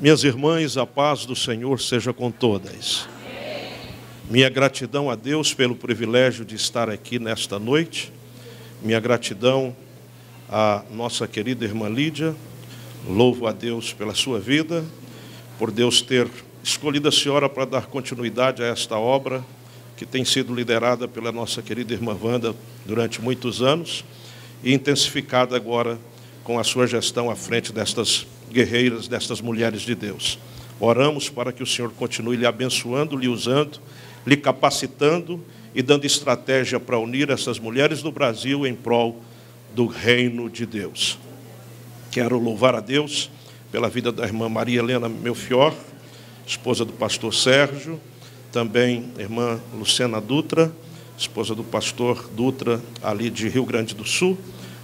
Minhas irmãs, a paz do Senhor seja com todas. Minha gratidão a Deus pelo privilégio de estar aqui nesta noite. Minha gratidão à nossa querida irmã Lídia. Louvo a Deus pela sua vida, por Deus ter escolhido a senhora para dar continuidade a esta obra que tem sido liderada pela nossa querida irmã Wanda durante muitos anos e intensificada agora com a sua gestão à frente destas guerreiras, destas mulheres de Deus. Oramos para que o Senhor continue lhe abençoando, lhe usando, lhe capacitando e dando estratégia para unir essas mulheres do Brasil em prol do reino de Deus. Quero louvar a Deus pela vida da irmã Maria Helena Melchior, esposa do pastor Sérgio, também irmã Luciana Dutra, esposa do pastor Dutra, ali de Rio Grande do Sul,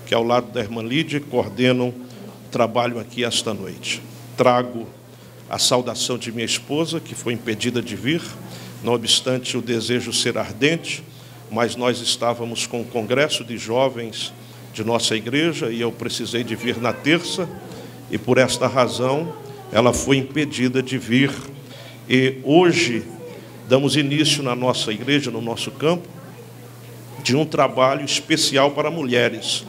que ao lado da irmã Lídia coordenam o trabalho aqui esta noite. Trago a saudação de minha esposa, que foi impedida de vir, não obstante o desejo ser ardente, mas nós estávamos com o congresso de jovens de nossa igreja e eu precisei de vir na terça, e por esta razão ela foi impedida de vir. E hoje damos início na nossa igreja, no nosso campo, de um trabalho especial para mulheres.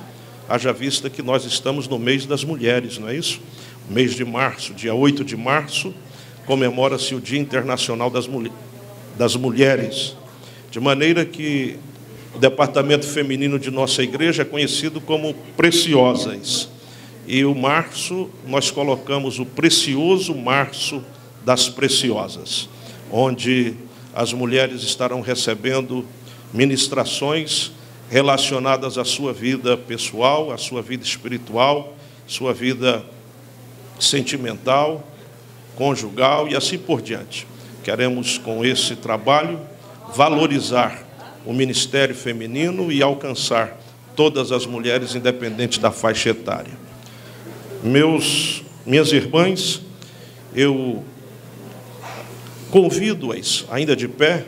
Haja vista que nós estamos no mês das mulheres, não é isso? O mês de março, dia 8 de março, comemora-se o Dia Internacional das Mulheres, de maneira que o departamento feminino de nossa igreja é conhecido como Preciosas. E o março, nós colocamos o precioso março das preciosas, onde as mulheres estarão recebendo ministrações relacionadas à sua vida pessoal, à sua vida espiritual, sua vida sentimental, conjugal e assim por diante. Queremos, com esse trabalho, valorizar o ministério feminino e alcançar todas as mulheres, independente da faixa etária. Minhas irmãs, eu convido-as, ainda de pé,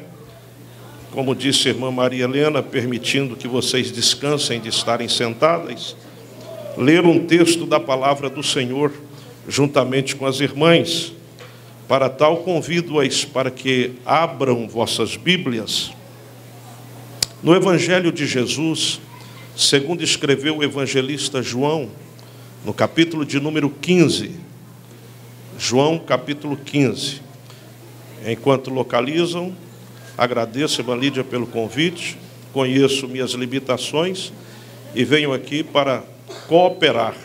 como disse a irmã Maria Helena, permitindo que vocês descansem de estarem sentadas, ler um texto da palavra do Senhor, juntamente com as irmãs. Para tal, convido-as para que abram vossas Bíblias no Evangelho de Jesus, segundo escreveu o evangelista João, no capítulo de número 15. João, capítulo 15. Enquanto localizam, agradeço a irmã Lídia pelo convite, conheço minhas limitações e venho aqui para cooperar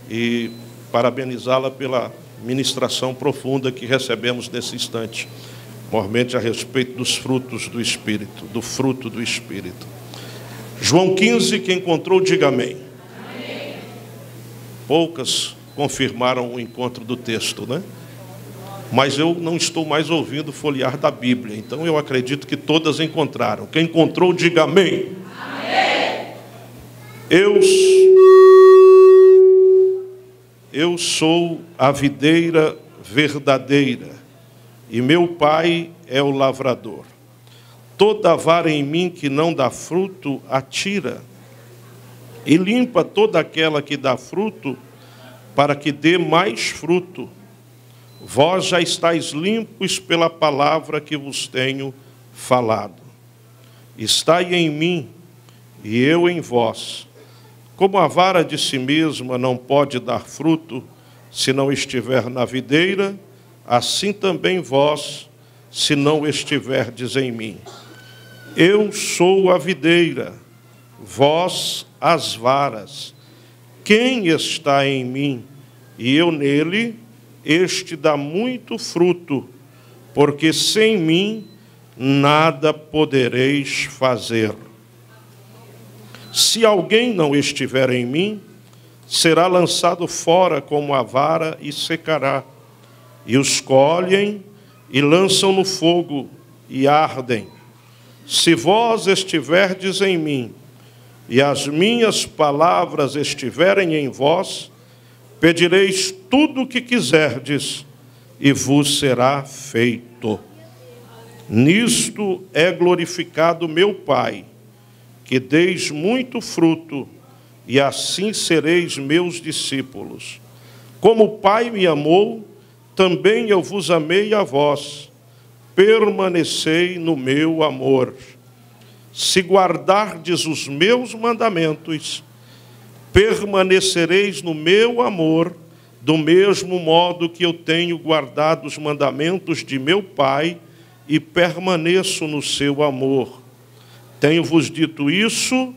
e parabenizá-la pela ministração profunda que recebemos nesse instante, mormente a respeito dos frutos do Espírito, do fruto do Espírito. João 15, quem encontrou, diga amém. Amém. Poucas confirmaram o encontro do texto, né? Mas eu não estou mais ouvindo folhear da Bíblia, então eu acredito que todas encontraram. Quem encontrou, diga amém. Amém. Eu sou a videira verdadeira, e meu Pai é o lavrador. Toda vara em mim que não dá fruto, atira, e limpa toda aquela que dá fruto, para que dê mais fruto. Vós já estáis limpos pela palavra que vos tenho falado. Estai em mim, e eu em vós. Como a vara de si mesma não pode dar fruto, se não estiver na videira, assim também vós, se não estiverdes em mim. Eu sou a videira, vós as varas. Quem está em mim e eu nele, este dá muito fruto, porque sem mim nada podereis fazer. Se alguém não estiver em mim, será lançado fora como a vara e secará. E os colhem e lançam no fogo e ardem. Se vós estiverdes em mim e as minhas palavras estiverem em vós, pedireis tudo o que quiserdes e vos será feito. Nisto é glorificado meu Pai, que deis muito fruto, e assim sereis meus discípulos. Como o Pai me amou, também eu vos amei a vós, permanecei no meu amor. Se guardardes os meus mandamentos, permanecereis no meu amor, do mesmo modo que eu tenho guardado os mandamentos de meu Pai e permaneço no seu amor. Tenho-vos dito isso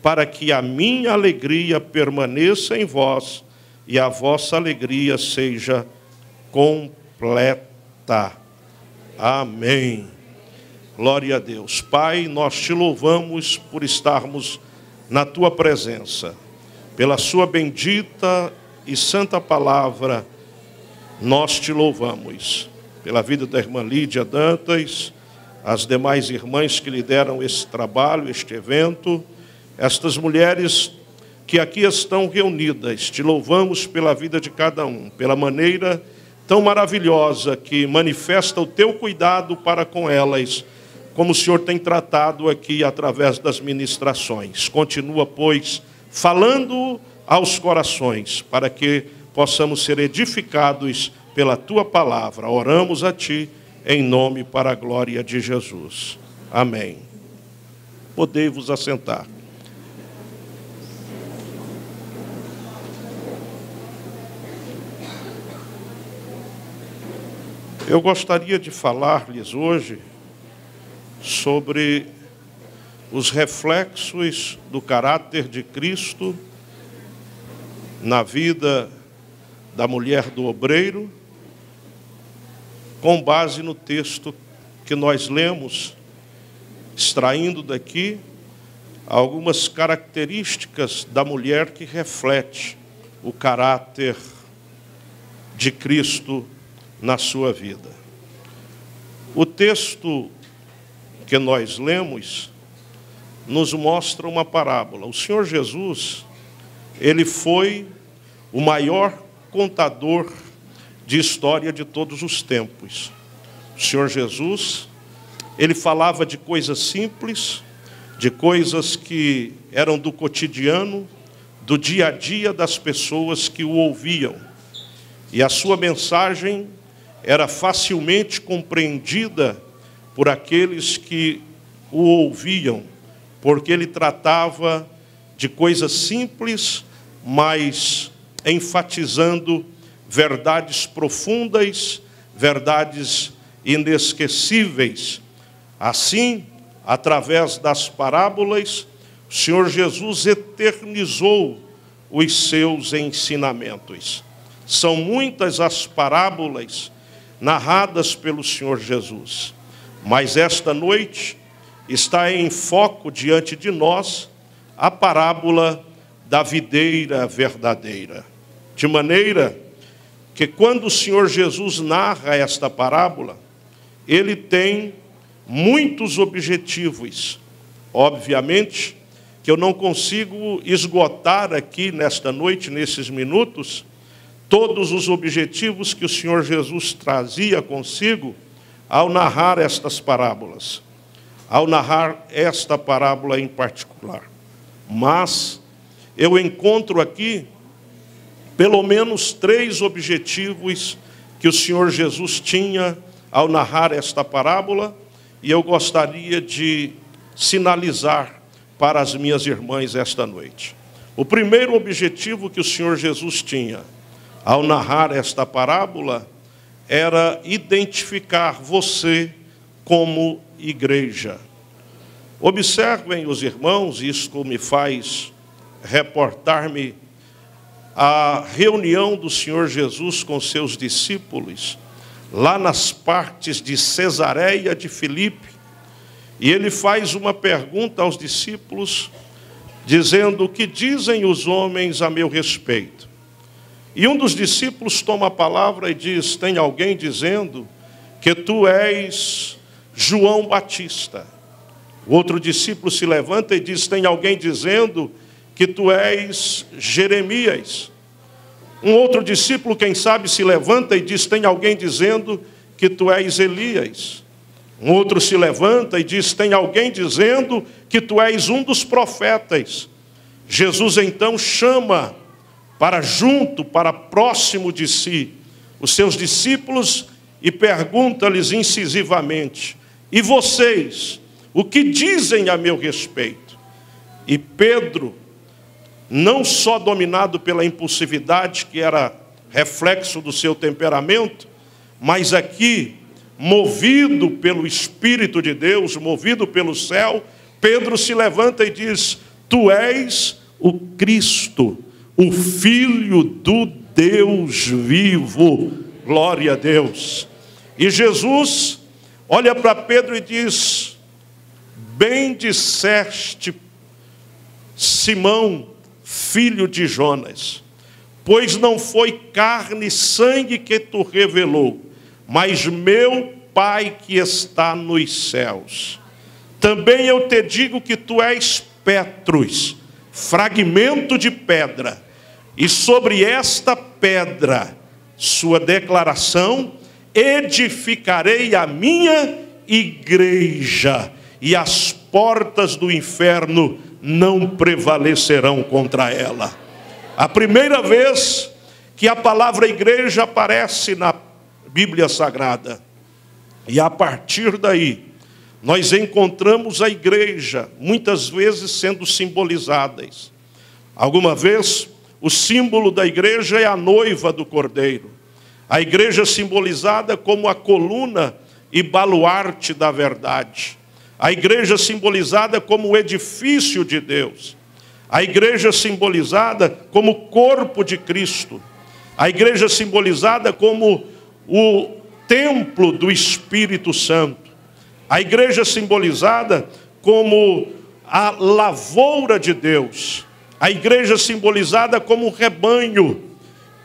para que a minha alegria permaneça em vós e a vossa alegria seja completa. Amém. Glória a Deus. Pai, nós te louvamos por estarmos na tua presença. Pela sua bendita e santa palavra, nós te louvamos. Pela vida da irmã Lídia Dantas, as demais irmãs que lideram esse trabalho, este evento, estas mulheres que aqui estão reunidas, te louvamos pela vida de cada um, pela maneira tão maravilhosa que manifesta o teu cuidado para com elas, como o Senhor tem tratado aqui através das ministrações. Continua, pois, falando aos corações, para que possamos ser edificados pela tua palavra. Oramos a ti, em nome para a glória de Jesus. Amém. Podei-vos assentar. Eu gostaria de falar-lhes hoje sobre os reflexos do caráter de Cristo na vida da mulher do obreiro, com base no texto que nós lemos, extraindo daqui algumas características da mulher que reflete o caráter de Cristo na sua vida. O texto que nós lemos nos mostra uma parábola. O Senhor Jesus, ele foi o maior contador de história de todos os tempos. O Senhor Jesus, ele falava de coisas simples, de coisas que eram do cotidiano, do dia a dia das pessoas que o ouviam. E a sua mensagem era facilmente compreendida por aqueles que o ouviam, porque ele tratava de coisas simples, mas enfatizando verdades profundas, verdades inesquecíveis. Assim, através das parábolas, o Senhor Jesus eternizou os seus ensinamentos. São muitas as parábolas narradas pelo Senhor Jesus, mas esta noite está em foco diante de nós a parábola da videira verdadeira. De maneira que quando o Senhor Jesus narra esta parábola, ele tem muitos objetivos. Obviamente que eu não consigo esgotar aqui nesta noite, nesses minutos, todos os objetivos que o Senhor Jesus trazia consigo ao narrar estas parábolas, ao narrar esta parábola em particular. Mas eu encontro aqui pelo menos 3 objetivos que o Senhor Jesus tinha ao narrar esta parábola, e eu gostaria de sinalizar para as minhas irmãs esta noite. O primeiro objetivo que o Senhor Jesus tinha ao narrar esta parábola era identificar você como igreja. Observem os irmãos, isso me faz reportar-me a reunião do Senhor Jesus com seus discípulos, lá nas partes de Cesareia de Filipe, e ele faz uma pergunta aos discípulos, dizendo: o que dizem os homens a meu respeito? E um dos discípulos toma a palavra e diz: tem alguém dizendo que tu és João Batista. O outro discípulo se levanta e diz: tem alguém dizendo que tu és Jeremias. Um outro discípulo, quem sabe, se levanta e diz: tem alguém dizendo que tu és Elias. Um outro se levanta e diz: tem alguém dizendo que tu és um dos profetas. Jesus então chama para junto, para próximo de si, os seus discípulos e pergunta-lhes incisivamente: e vocês, o que dizem a meu respeito? E Pedro, não só dominado pela impulsividade, que era reflexo do seu temperamento, mas aqui, movido pelo Espírito de Deus, movido pelo céu, Pedro se levanta e diz: tu és o Cristo, o Filho do Deus vivo. Glória a Deus. E Jesus olha para Pedro e diz: bem disseste, Simão, filho de Jonas, pois não foi carne e sangue que tu revelou, mas meu Pai que está nos céus. Também eu te digo que tu és Petrus, fragmento de pedra, e sobre esta pedra, sua declaração, edificarei a minha igreja, e as portas do inferno não prevalecerão contra ela. A primeira vez que a palavra igreja aparece na Bíblia Sagrada. E a partir daí, nós encontramos a igreja, muitas vezes sendo simbolizadas. Alguma vez, o símbolo da igreja é a noiva do Cordeiro. A igreja simbolizada como a coluna e baluarte da verdade. A igreja simbolizada como o edifício de Deus. A igreja simbolizada como o corpo de Cristo. A igreja simbolizada como o templo do Espírito Santo. A igreja simbolizada como a lavoura de Deus. A igreja simbolizada como um rebanho.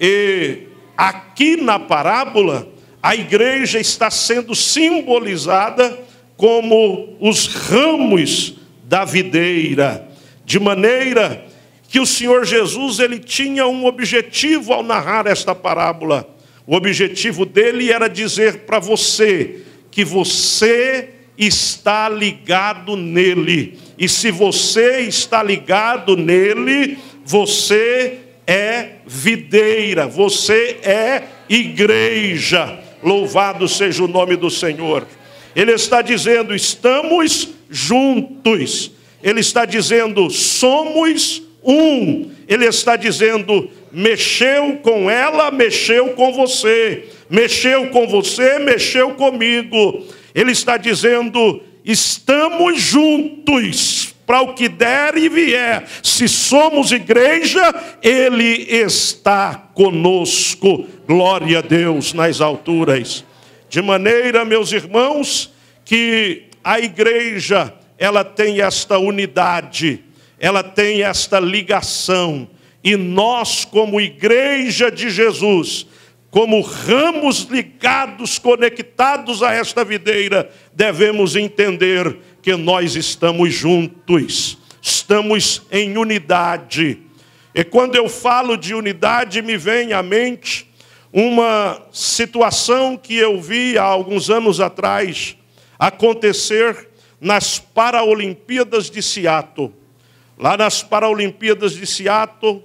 E aqui na parábola, a igreja está sendo simbolizada como os ramos da videira. De maneira que o Senhor Jesus, ele tinha um objetivo ao narrar esta parábola. O objetivo dele era dizer para você que você está ligado nele. E se você está ligado nele, você é videira, você é igreja. Louvado seja o nome do Senhor. Ele está dizendo: estamos juntos. Ele está dizendo: somos um. Ele está dizendo: mexeu com ela, mexeu com você. Mexeu com você, mexeu comigo. Ele está dizendo: estamos juntos para o que der e vier. Se somos igreja, Ele está conosco. Glória a Deus nas alturas. De maneira, meus irmãos, que a igreja, ela tem esta unidade, ela tem esta ligação. E nós, como igreja de Jesus, como ramos ligados, conectados a esta videira, devemos entender que nós estamos juntos, estamos em unidade. E quando eu falo de unidade, me vem à mente uma situação que eu vi há alguns anos atrás acontecer nas Paralimpíadas de Seattle. Lá nas Paralimpíadas de Seattle,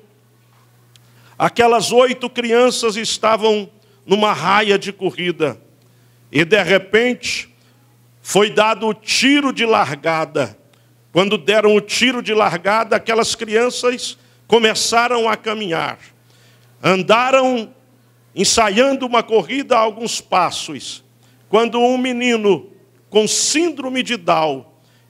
aquelas 8 crianças estavam numa raia de corrida. E de repente, foi dado o tiro de largada. Quando deram o tiro de largada, aquelas crianças começaram a caminhar. Andaram ensaiando uma corrida a alguns passos. Quando um menino com síndrome de Down,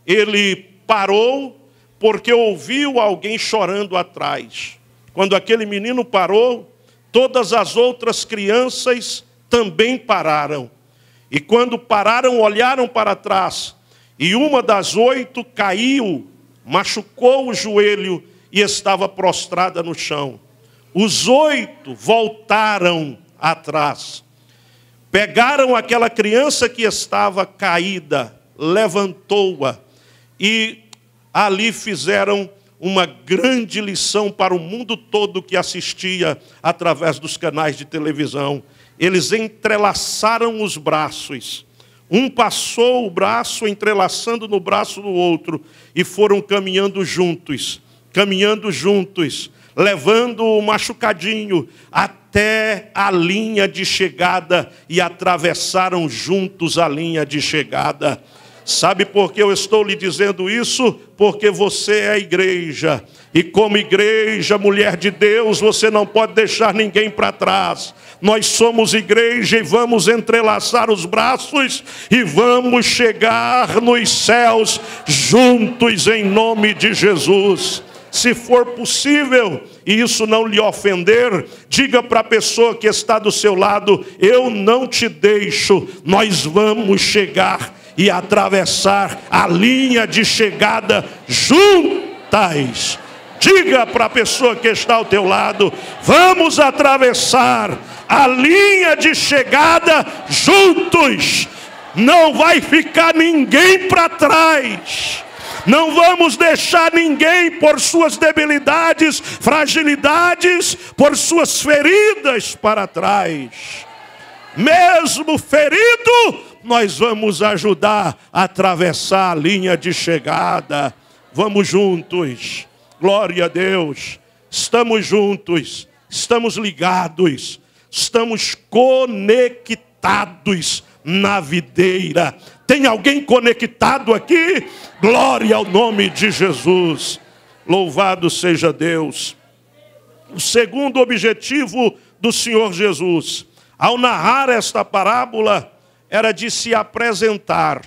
ele parou porque ouviu alguém chorando atrás. Quando aquele menino parou, todas as outras crianças também pararam. E quando pararam, olharam para trás. E uma das 8 caiu, machucou o joelho e estava prostrada no chão. Os 8 voltaram atrás. Pegaram aquela criança que estava caída, levantou-a e ali fizeram uma grande lição para o mundo todo que assistia através dos canais de televisão. Eles entrelaçaram os braços. Um passou o braço entrelaçando no braço do outro e foram caminhando juntos, levando o machucadinho até até a linha de chegada e atravessaram juntos a linha de chegada. Sabe por que eu estou lhe dizendo isso? Porque você é a igreja. E como igreja, mulher de Deus, você não pode deixar ninguém para trás. Nós somos igreja e vamos entrelaçar os braços e vamos chegar nos céus juntos em nome de Jesus. Se for possível, e isso não lhe ofender, diga para a pessoa que está do seu lado: eu não te deixo, nós vamos chegar e atravessar a linha de chegada juntas. Diga para a pessoa que está ao teu lado: vamos atravessar a linha de chegada juntos. Não vai ficar ninguém para trás. Não vamos deixar ninguém por suas debilidades, fragilidades, por suas feridas para trás. Mesmo ferido, nós vamos ajudar a atravessar a linha de chegada. Vamos juntos. Glória a Deus. Estamos juntos, estamos ligados, estamos conectados na videira. Tem alguém conectado aqui? Glória ao nome de Jesus. Louvado seja Deus. O segundo objetivo do Senhor Jesus, ao narrar esta parábola, era de se apresentar.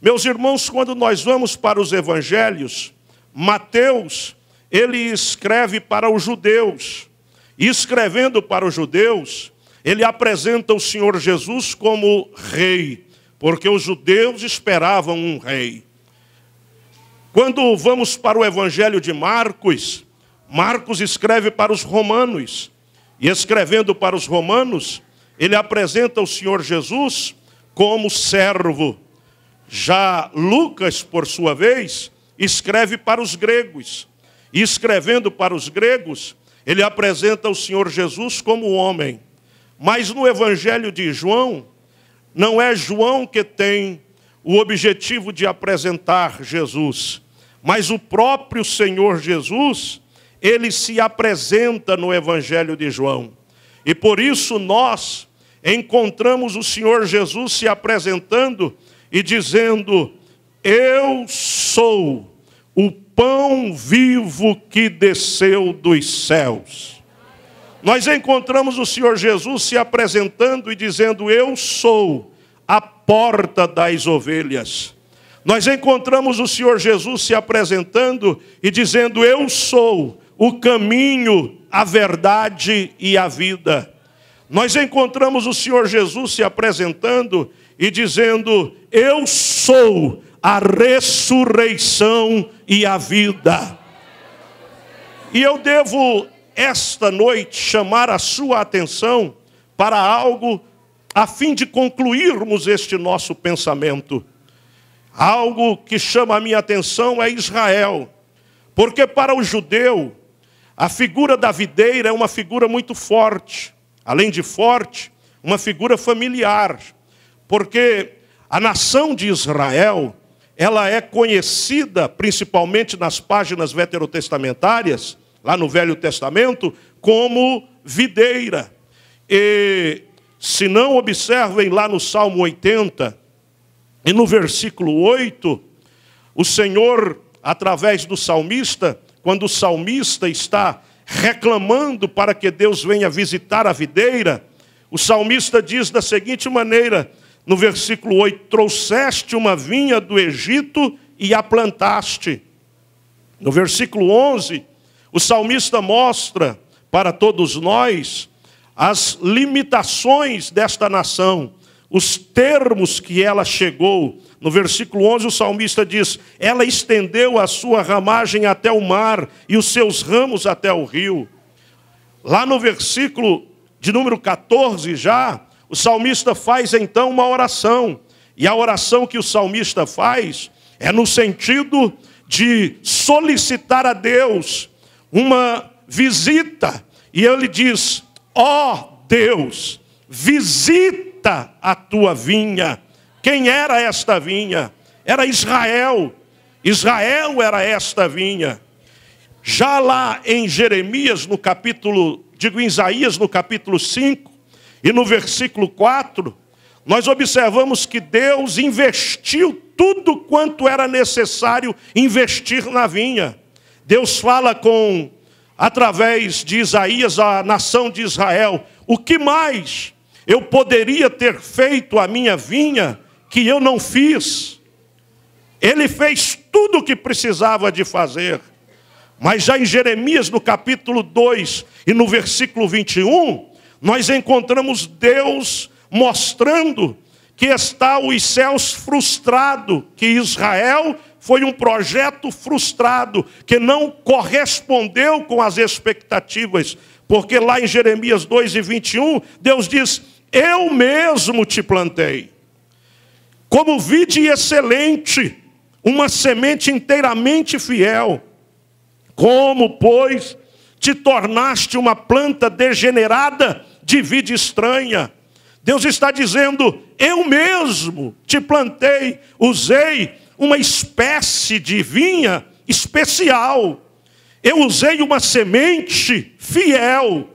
Meus irmãos, quando nós vamos para os evangelhos, Mateus, ele escreve para os judeus. E escrevendo para os judeus, ele apresenta o Senhor Jesus como rei, porque os judeus esperavam um rei. Quando vamos para o evangelho de Marcos, Marcos escreve para os romanos. E escrevendo para os romanos, ele apresenta o Senhor Jesus como servo. Já Lucas, por sua vez, escreve para os gregos. E escrevendo para os gregos, ele apresenta o Senhor Jesus como homem. Mas no evangelho de João, não é João que tem o objetivo de apresentar Jesus, mas o próprio Senhor Jesus, ele se apresenta no evangelho de João. E por isso nós encontramos o Senhor Jesus se apresentando e dizendo: eu sou o pão vivo que desceu dos céus. Nós encontramos o Senhor Jesus se apresentando e dizendo: eu sou a porta das ovelhas. Nós encontramos o Senhor Jesus se apresentando e dizendo: eu sou o caminho, a verdade e a vida. Nós encontramos o Senhor Jesus se apresentando e dizendo: eu sou a ressurreição e a vida. E eu devo esta noite chamar a sua atenção para algo a fim de concluirmos este nosso pensamento. Algo que chama a minha atenção é Israel, porque para o judeu a figura da videira é uma figura muito forte, além de forte, uma figura familiar, porque a nação de Israel, ela é conhecida principalmente nas páginas veterotestamentárias, lá no Velho Testamento, como videira. E se não observem lá no Salmo 80, e no versículo 8, o Senhor, através do salmista, quando o salmista está reclamando para que Deus venha visitar a videira, o salmista diz da seguinte maneira, no versículo 8, trouxeste uma vinha do Egito e a plantaste. No versículo 11, o salmista mostra para todos nós as limitações desta nação, os termos que ela chegou. No versículo 11 o salmista diz: ela estendeu a sua ramagem até o mar e os seus ramos até o rio. Lá no versículo de número 14 já, o salmista faz então uma oração. E a oração que o salmista faz é no sentido de solicitar a Deus uma visita. E ele diz: ó Deus, visita a tua vinha. Quem era esta vinha? Era Israel. Israel era esta vinha. Já lá em Jeremias, em Isaías, no capítulo 5, e no versículo 4, nós observamos que Deus investiu tudo quanto era necessário investir na vinha. Deus fala através de Isaías, a nação de Israel: o que mais eu poderia ter feito à minha vinha que eu não fiz? Ele fez tudo o que precisava de fazer. Mas já em Jeremias, no capítulo 2 e no versículo 21, nós encontramos Deus mostrando que está os céus frustrado, que Israel foi um projeto frustrado, que não correspondeu com as expectativas. Porque lá em Jeremias 2 e 21, Deus diz: eu mesmo te plantei, como vide excelente, uma semente inteiramente fiel. Como, pois, te tornaste uma planta degenerada de vide estranha? Deus está dizendo: eu mesmo te plantei, usei uma espécie de vinha especial. Eu usei uma semente fiel.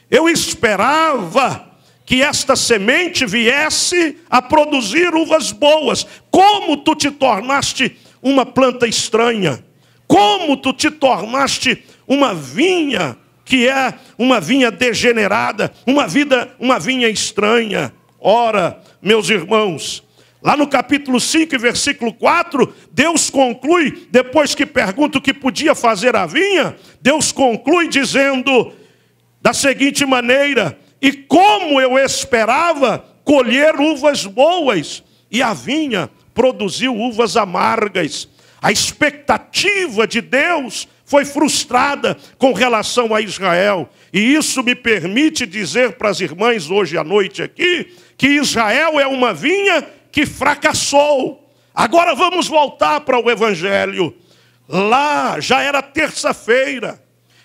Eu esperava que esta semente viesse a produzir uvas boas. Como tu te tornaste uma planta estranha? Como tu te tornaste uma vinha que é uma vinha degenerada, uma vinha estranha? Ora, meus irmãos, lá no capítulo 5, versículo 4, Deus conclui, depois que pergunta o que podia fazer a vinha, Deus conclui dizendo da seguinte maneira: e como eu esperava colher uvas boas, e a vinha produziu uvas amargas. A expectativa de Deus foi frustrada com relação a Israel. E isso me permite dizer para as irmãs hoje à noite aqui, que Israel é uma vinha que fracassou. Agora vamos voltar para o Evangelho. Lá já era terça-feira.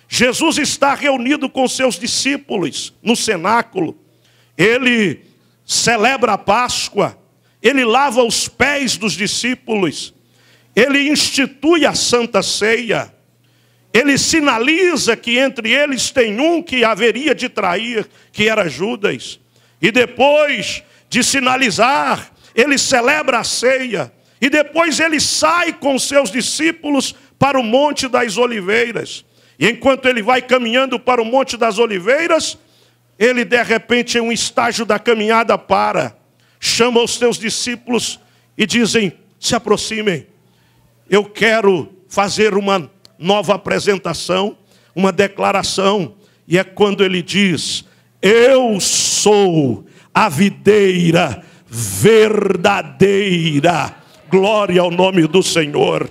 Jesus está reunido com seus discípulos no cenáculo. Ele celebra a Páscoa. Ele lava os pés dos discípulos. Ele institui a Santa Ceia. Ele sinaliza que entre eles tem um que haveria de trair, que era Judas. E depois de sinalizar, ele celebra a ceia. E depois ele sai com seus discípulos para o Monte das Oliveiras. E enquanto ele vai caminhando para o Monte das Oliveiras, ele de repente, em um estágio da caminhada, chama os seus discípulos e dizem: se aproximem. Eu quero fazer uma nova apresentação, uma declaração. E é quando ele diz: eu sou a videira verdadeira. Glória ao nome do Senhor.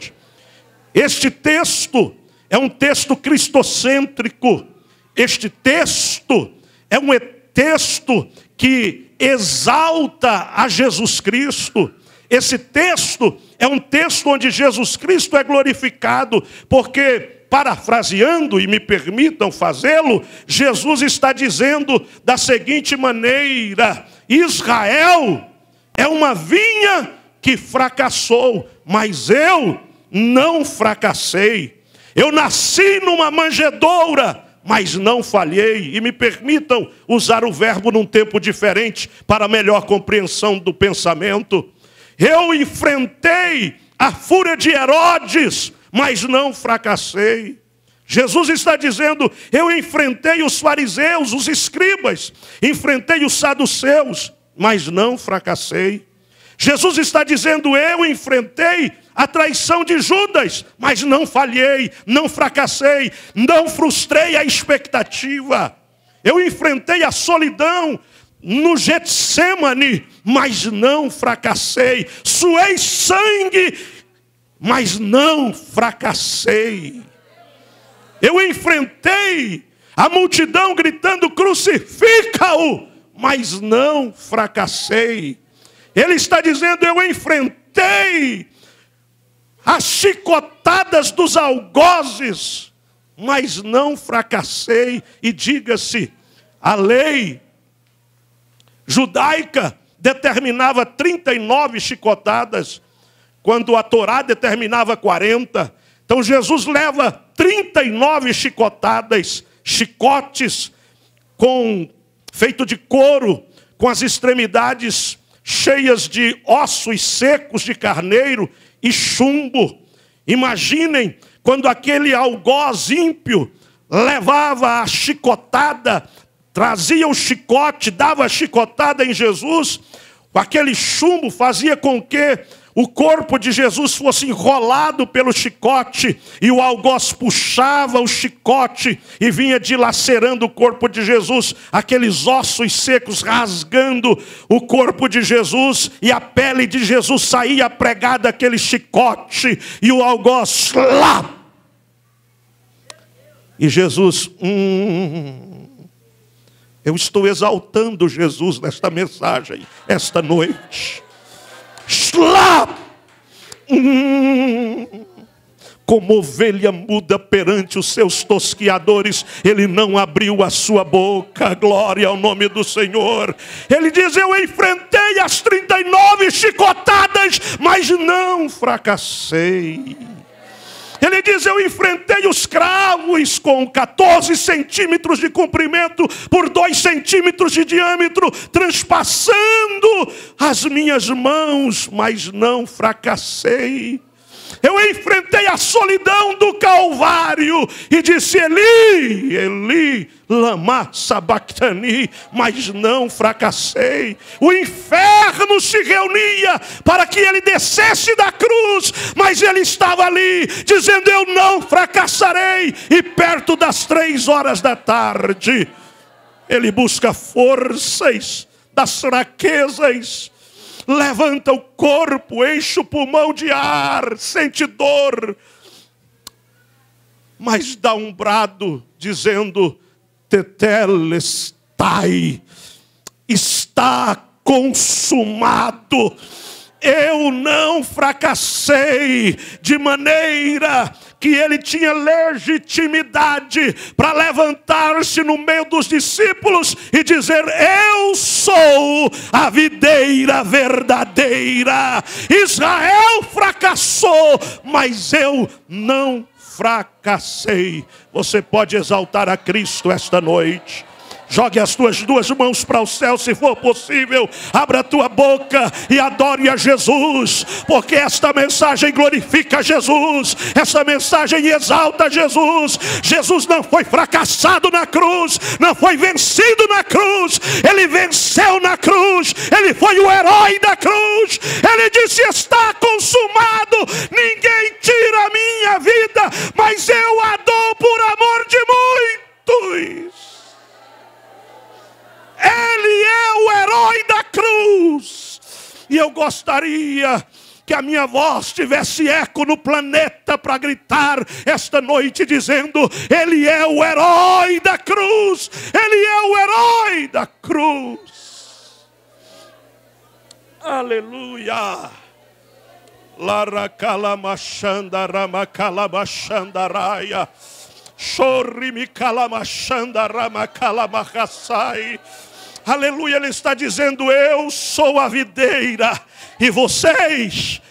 Este texto é um texto cristocêntrico. Este texto é um texto que exalta a Jesus Cristo. Esse texto é um texto onde Jesus Cristo é glorificado, porque, parafraseando, e me permitam fazê-lo, Jesus está dizendo da seguinte maneira: Israel é uma vinha que fracassou, mas eu não fracassei. Eu nasci numa manjedoura, mas não falhei. E me permitam usar o verbo num tempo diferente, para melhor compreensão do pensamento. Eu enfrentei a fúria de Herodes, mas não fracassei. Jesus está dizendo: eu enfrentei os fariseus, os escribas, enfrentei os saduceus, mas não fracassei. Jesus está dizendo: eu enfrentei a traição de Judas, mas não falhei, não fracassei, não frustrei a expectativa. Eu enfrentei a solidão no Getsemane, mas não fracassei. Suei sangue, mas não fracassei. Eu enfrentei a multidão gritando: crucifica-o, mas não fracassei. Ele está dizendo: eu enfrentei as chicotadas dos algozes, mas não fracassei. E diga-se, a lei judaica determinava 39 chicotadas, quando a Torá determinava 40. Então Jesus leva 39 chicotadas, chicotes feito de couro, com as extremidades cheias de ossos secos de carneiro e chumbo. Imaginem quando aquele algoz ímpio levava a chicotada, trazia o chicote, dava a chicotada em Jesus, aquele chumbo fazia com que o corpo de Jesus fosse enrolado pelo chicote, e o algoz puxava o chicote e vinha dilacerando o corpo de Jesus, aqueles ossos secos rasgando o corpo de Jesus, e a pele de Jesus saía pregada aquele chicote, e o algoz lá. E Jesus, eu estou exaltando Jesus nesta mensagem, esta noite. Como ovelha muda perante os seus tosquiadores, ele não abriu a sua boca. Glória ao nome do Senhor. Ele diz: eu enfrentei as 39 chicotadas, mas não fracassei. Ele diz: eu enfrentei os cravos com 14 centímetros de comprimento por 2 centímetros de diâmetro, transpassando as minhas mãos, mas não fracassei. Eu enfrentei a solidão do Calvário e disse: Eli, Eli, lama sabachthani, mas não fracassei. O inferno se reunia para que ele descesse da cruz, mas ele estava ali, dizendo: eu não fracassarei. E perto das 3 horas da tarde, ele busca forças das fraquezas, levanta o corpo, enche o pulmão de ar, sente dor, mas dá um brado dizendo: tetelestai, está consumado. Eu não fracassei, de maneira que ele tinha legitimidade para levantar-se no meio dos discípulos e dizer: eu sou a videira verdadeira. Israel fracassou, mas eu não fracassei. Você pode exaltar a Cristo esta noite. Jogue as tuas 2 mãos para o céu, se for possível. Abra a tua boca e adore a Jesus, porque esta mensagem glorifica Jesus, essa mensagem exalta Jesus. Jesus não foi fracassado na cruz, não foi vencido na cruz, ele venceu na cruz, ele foi o herói da cruz. Ele disse: está consumado, ninguém tira a minha vida, mas eu a dou por amor de muitos. Ele é o herói da cruz. E eu gostaria que a minha voz tivesse eco no planeta para gritar esta noite dizendo: ele é o herói da cruz. Ele é o herói da cruz. Aleluia. Larakalamachanda ramakalamachandaraya. Chorrimikalamachanda ramakalamachasai. Aleluia, ele está dizendo: eu sou a videira e vocês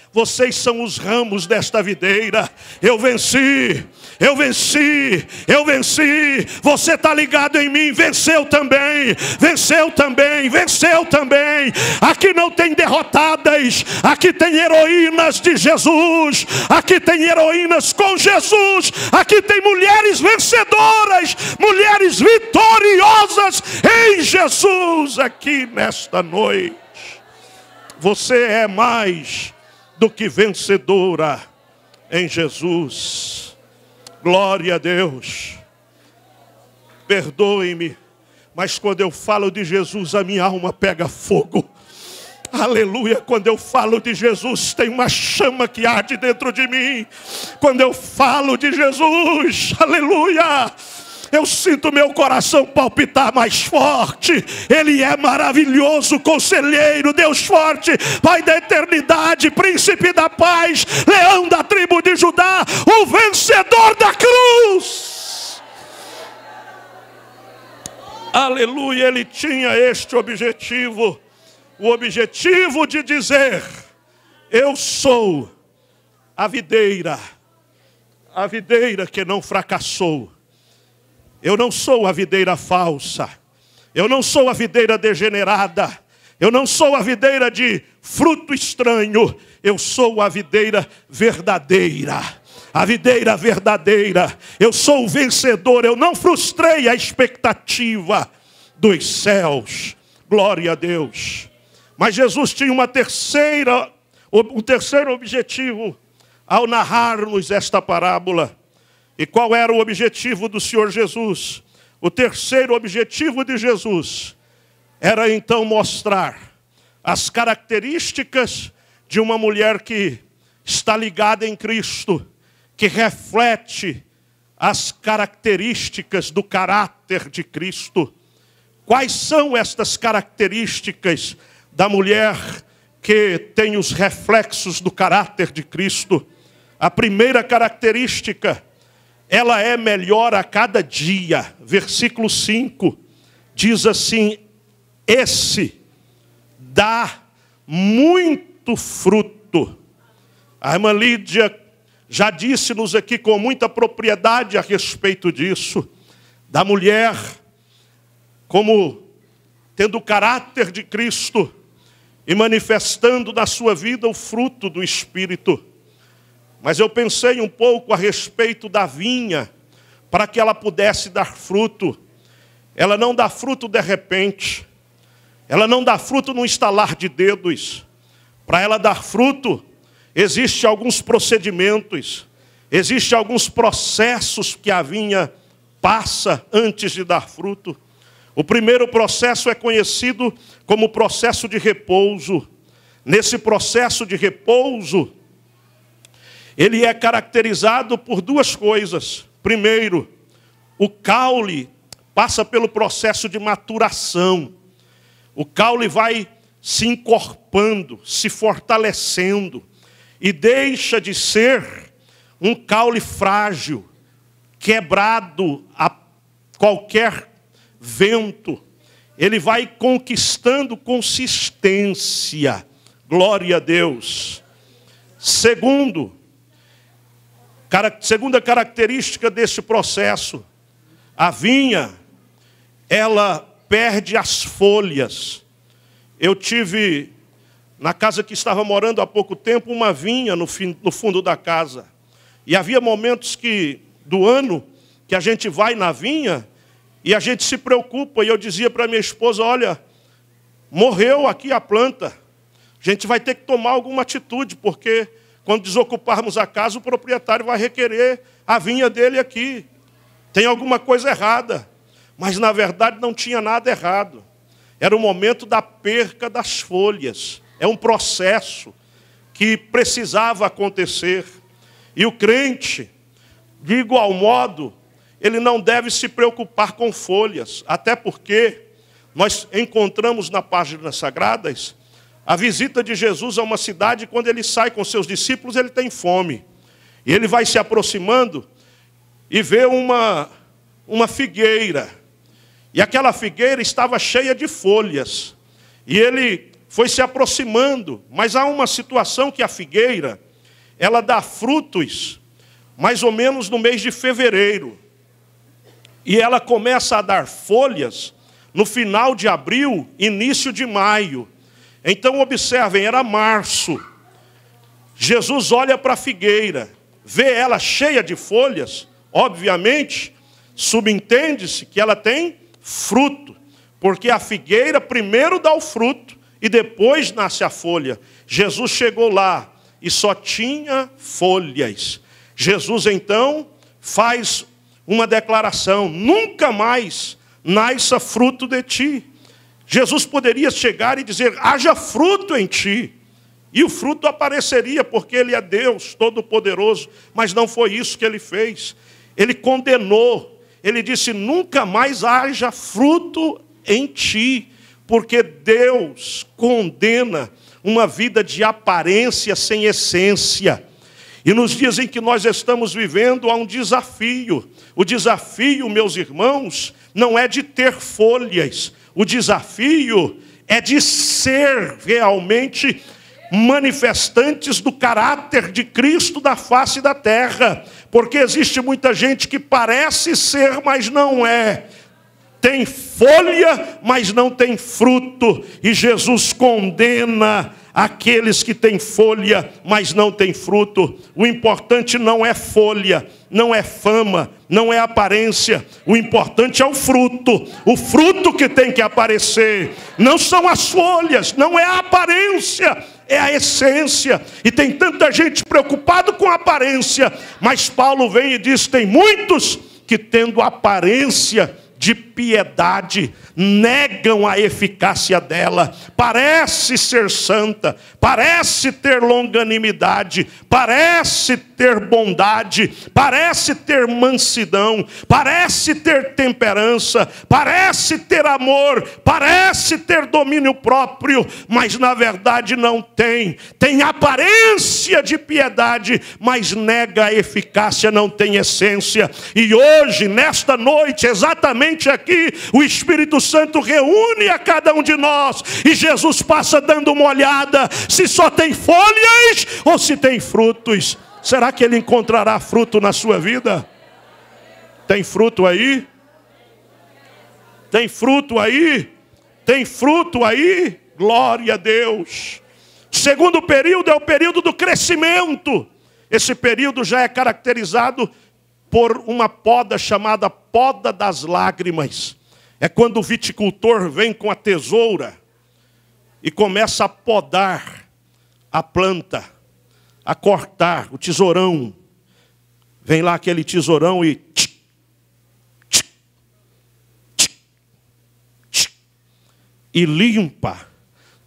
são os ramos desta videira. Eu venci, eu venci, eu venci. Você está ligado em mim, venceu também, venceu também, venceu também. Aqui não tem derrotadas, aqui tem heroínas de Jesus, aqui tem heroínas com Jesus, aqui tem mulheres vencedoras, mulheres vitoriosas em Jesus aqui nesta noite. Você é mais do que vencedora em Jesus. Glória a Deus. Perdoe-me, mas quando eu falo de Jesus, a minha alma pega fogo. Aleluia, quando eu falo de Jesus, tem uma chama que arde dentro de mim. Quando eu falo de Jesus, aleluia, eu sinto meu coração palpitar mais forte. Ele é maravilhoso, conselheiro, Deus forte, Pai da eternidade, príncipe da paz, leão da tribo de Judá, o vencedor da cruz. Aleluia, ele tinha este objetivo, o objetivo de dizer: eu sou a videira, a videira que não fracassou. Eu não sou a videira falsa. Eu não sou a videira degenerada. Eu não sou a videira de fruto estranho. Eu sou a videira verdadeira. A videira verdadeira. Eu sou o vencedor. Eu não frustrei a expectativa dos céus. Glória a Deus. Mas Jesus tinha um terceiro objetivo ao narrar-nos esta parábola. E qual era o objetivo do Senhor Jesus? O terceiro objetivo de Jesus era então mostrar as características de uma mulher que está ligada em Cristo, que reflete as características do caráter de Cristo. Quais são estas características da mulher que tem os reflexos do caráter de Cristo? A primeira característica, ela é melhor a cada dia. Versículo 5 diz assim: esse dá muito fruto. A irmã Lídia já disse-nos aqui com muita propriedade a respeito disso, da mulher como tendo o caráter de Cristo e manifestando na sua vida o fruto do Espírito. Mas eu pensei um pouco a respeito da vinha, para que ela pudesse dar fruto. Ela não dá fruto de repente. Ela não dá fruto num estalar de dedos. Para ela dar fruto, existem alguns procedimentos, existem alguns processos que a vinha passa antes de dar fruto. O primeiro processo é conhecido como o processo de repouso. Nesse processo de repouso, ele é caracterizado por duas coisas. Primeiro, o caule passa pelo processo de maturação. O caule vai se encorpando, se fortalecendo, e deixa de ser um caule frágil, quebrado a qualquer vento. Ele vai conquistando consistência. Glória a Deus. Segunda característica desse processo, a vinha, ela perde as folhas. Eu tive, na casa que estava morando há pouco tempo, uma vinha no fundo da casa. E havia momentos do ano que a gente vai na vinha e a gente se preocupa. E eu dizia para minha esposa: olha, morreu aqui a planta. A gente vai ter que tomar alguma atitude, porque quando desocuparmos a casa, o proprietário vai requerer a vinha dele aqui. Tem alguma coisa errada. Mas, na verdade, não tinha nada errado. Era o momento da perca das folhas. É um processo que precisava acontecer. E o crente, de igual modo, ele não deve se preocupar com folhas. Até porque nós encontramos nas páginas sagradas a visita de Jesus a uma cidade. Quando ele sai com seus discípulos, ele tem fome. E ele vai se aproximando e vê uma figueira. E aquela figueira estava cheia de folhas. E ele foi se aproximando. Mas há uma situação que a figueira, ela dá frutos mais ou menos no mês de fevereiro. E ela começa a dar folhas no final de abril, início de maio. Então, observem, era março. Jesus olha para a figueira, vê ela cheia de folhas. Obviamente, subentende-se que ela tem fruto. Porque a figueira primeiro dá o fruto e depois nasce a folha. Jesus chegou lá e só tinha folhas. Jesus, então, faz uma declaração: nunca mais nasça fruto de ti. Jesus poderia chegar e dizer: haja fruto em ti. E o fruto apareceria, porque ele é Deus Todo-Poderoso. Mas não foi isso que ele fez. Ele condenou. Ele disse: nunca mais haja fruto em ti. Porque Deus condena uma vida de aparência sem essência. E nos dias em que nós estamos vivendo, há um desafio. O desafio, meus irmãos, não é de ter folhas. O desafio é de ser realmente manifestantes do caráter de Cristo da face da terra. Porque existe muita gente que parece ser, mas não é. Tem folha, mas não tem fruto. E Jesus condena aqueles que têm folha, mas não têm fruto. O importante não é folha, não é fama, não é aparência. O importante é o fruto. O fruto que tem que aparecer. Não são as folhas, não é a aparência, é a essência. E tem tanta gente preocupada com a aparência. Mas Paulo vem e diz, tem muitos que tendo aparência de piedade, negam a eficácia dela. Parece ser santa, parece ter longanimidade, parece ter bondade, parece ter mansidão, parece ter temperança, parece ter amor, parece ter domínio próprio, mas na verdade não tem. Tem aparência de piedade, mas nega a eficácia, não tem essência. E hoje, nesta noite, exatamente aqui, o Espírito Santo reúne a cada um de nós, e Jesus passa dando uma olhada, se só tem folhas, ou se tem frutos. Será que Ele encontrará fruto na sua vida? Tem fruto aí? Tem fruto aí? Tem fruto aí? Glória a Deus. O segundo período é o período do crescimento. Esse período já é caracterizado por uma poda chamada poda das lágrimas. É quando o viticultor vem com a tesoura e começa a podar a planta, a cortar o tesourão. Vem lá aquele tesourão e e limpa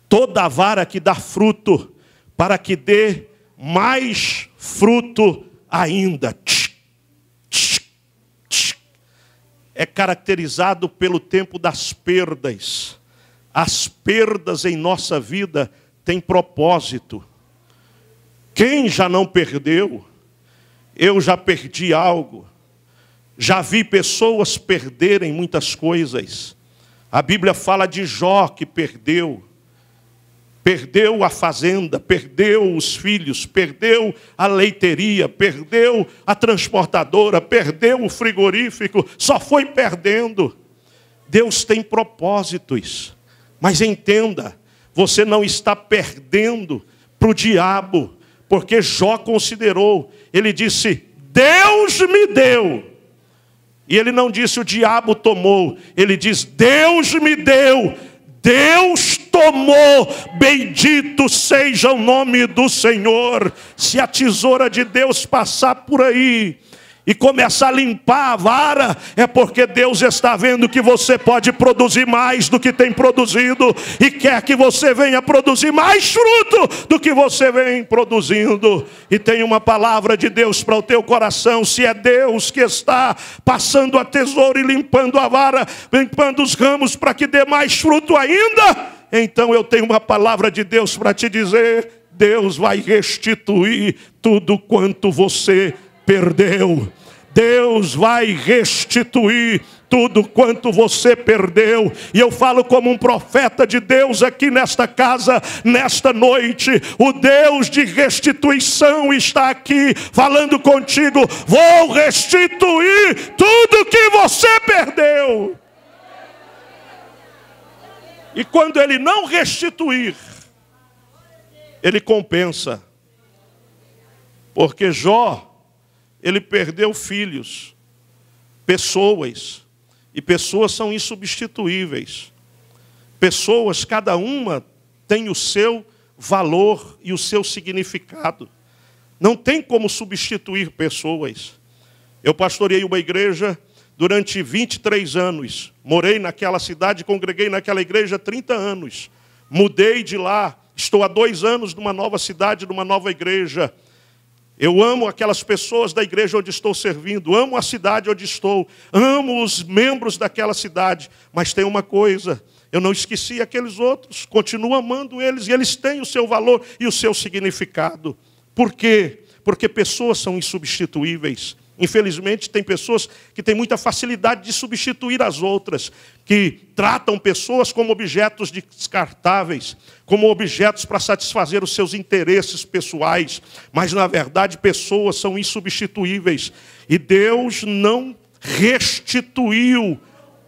toda a vara que dá fruto, para que dê mais fruto ainda. É caracterizado pelo tempo das perdas. As perdas em nossa vida têm propósito. Quem já não perdeu? Eu já perdi algo. Já vi pessoas perderem muitas coisas. A Bíblia fala de Jó que perdeu. Perdeu a fazenda, perdeu os filhos, perdeu a leiteria, perdeu a transportadora, perdeu o frigorífico, só foi perdendo. Deus tem propósitos, mas entenda, você não está perdendo para o diabo, porque Jó considerou, ele disse, Deus me deu. E ele não disse o diabo tomou, ele diz, Deus me deu. Deus tomou, bendito seja o nome do Senhor. Se a tesoura de Deus passar por aí e começar a limpar a vara, é porque Deus está vendo que você pode produzir mais do que tem produzido e quer que você venha produzir mais fruto do que você vem produzindo. E tem uma palavra de Deus para o teu coração. Se é Deus que está passando a tesoura e limpando a vara, limpando os ramos para que dê mais fruto ainda, então eu tenho uma palavra de Deus para te dizer: Deus vai restituir tudo quanto você perdeu. Deus vai restituir tudo quanto você perdeu. E eu falo como um profeta de Deus aqui nesta casa, nesta noite. O Deus de restituição está aqui falando contigo. Vou restituir tudo que você perdeu. E quando Ele não restituir, Ele compensa. Porque Jó, ele perdeu filhos, pessoas, e pessoas são insubstituíveis. Pessoas, cada uma tem o seu valor e o seu significado. Não tem como substituir pessoas. Eu pastoreei uma igreja durante 23 anos. Morei naquela cidade, congreguei naquela igreja 30 anos. Mudei de lá, estou há 2 anos numa nova cidade, numa nova igreja. Eu amo aquelas pessoas da igreja onde estou servindo, amo a cidade onde estou, amo os membros daquela cidade. Mas tem uma coisa, eu não esqueci aqueles outros, continuo amando eles, e eles têm o seu valor e o seu significado. Por quê? Porque pessoas são insubstituíveis. Infelizmente, tem pessoas que têm muita facilidade de substituir as outras, que tratam pessoas como objetos descartáveis, como objetos para satisfazer os seus interesses pessoais. Mas, na verdade, pessoas são insubstituíveis. E Deus não restituiu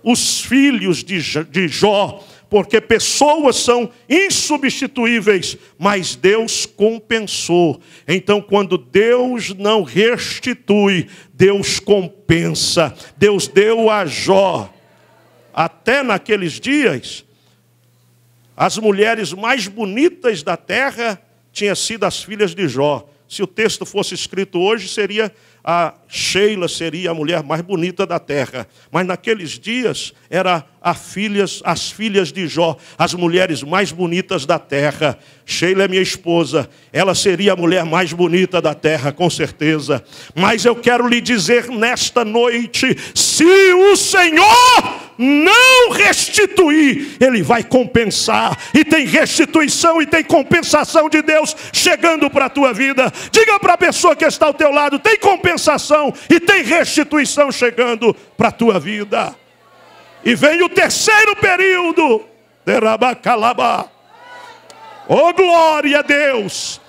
os filhos de Jó, porque pessoas são insubstituíveis, mas Deus compensou. Então, quando Deus não restitui, Deus compensa. Deus deu a Jó, até naqueles dias, as mulheres mais bonitas da terra tinham sido as filhas de Jó. Se o texto fosse escrito hoje, a Sheila seria a mulher mais bonita da terra. Mas naqueles dias, eram as filhas de Jó, as mulheres mais bonitas da terra. Sheila é minha esposa, ela seria a mulher mais bonita da terra, com certeza. Mas eu quero lhe dizer nesta noite, se o Senhor não restituir, Ele vai compensar. E tem restituição e tem compensação de Deus chegando para a tua vida. Diga para a pessoa que está ao teu lado, tem compensação e tem restituição chegando para a tua vida. E vem o terceiro período. Oh, glória a Deus!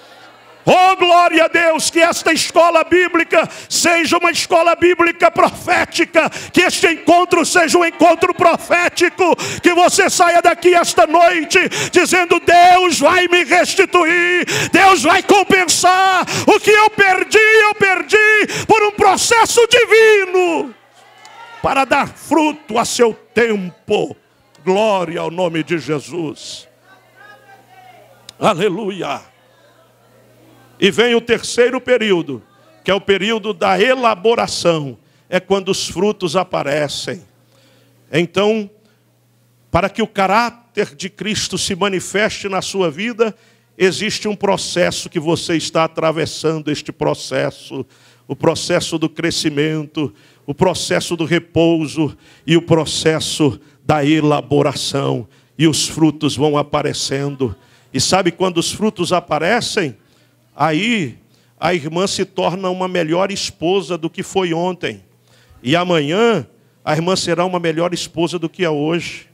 Oh, glória a Deus, que esta escola bíblica seja uma escola bíblica profética, que este encontro seja um encontro profético, que você saia daqui esta noite dizendo, Deus vai me restituir, Deus vai compensar, o que eu perdi por um processo divino, para dar fruto a seu tempo. Glória ao nome de Jesus. Aleluia. E vem o terceiro período, que é o período da elaboração. É quando os frutos aparecem. Então, para que o caráter de Cristo se manifeste na sua vida, existe um processo que você está atravessando, este processo. O processo do crescimento, o processo do repouso e o processo da elaboração. E os frutos vão aparecendo. E sabe quando os frutos aparecem? Aí a irmã se torna uma melhor esposa do que foi ontem. E amanhã a irmã será uma melhor esposa do que é hoje.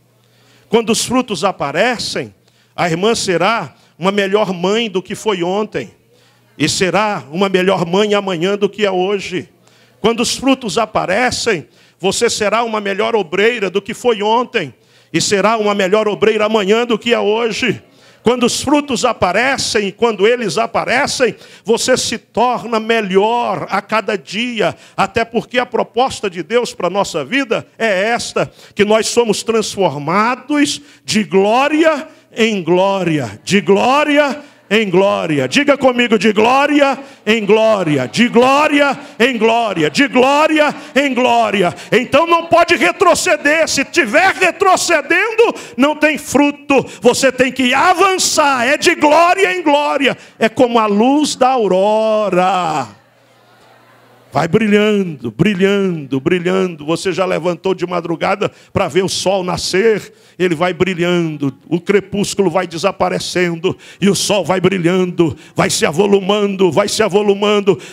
Quando os frutos aparecem, a irmã será uma melhor mãe do que foi ontem. E será uma melhor mãe amanhã do que é hoje. Quando os frutos aparecem, você será uma melhor obreira do que foi ontem. E será uma melhor obreira amanhã do que é hoje. Quando os frutos aparecem, e quando eles aparecem, você se torna melhor a cada dia. Até porque a proposta de Deus para a nossa vida é esta, que nós somos transformados de glória em glória. De glória em glória. Diga comigo, de glória em glória. De glória em glória. De glória em glória. Então não pode retroceder. Se estiver retrocedendo, não tem fruto. Você tem que avançar. É de glória em glória. É como a luz da aurora. Vai brilhando, brilhando, brilhando. Você já levantou de madrugada para ver o sol nascer? Ele vai brilhando, o crepúsculo vai desaparecendo e o sol vai brilhando, vai se avolumando,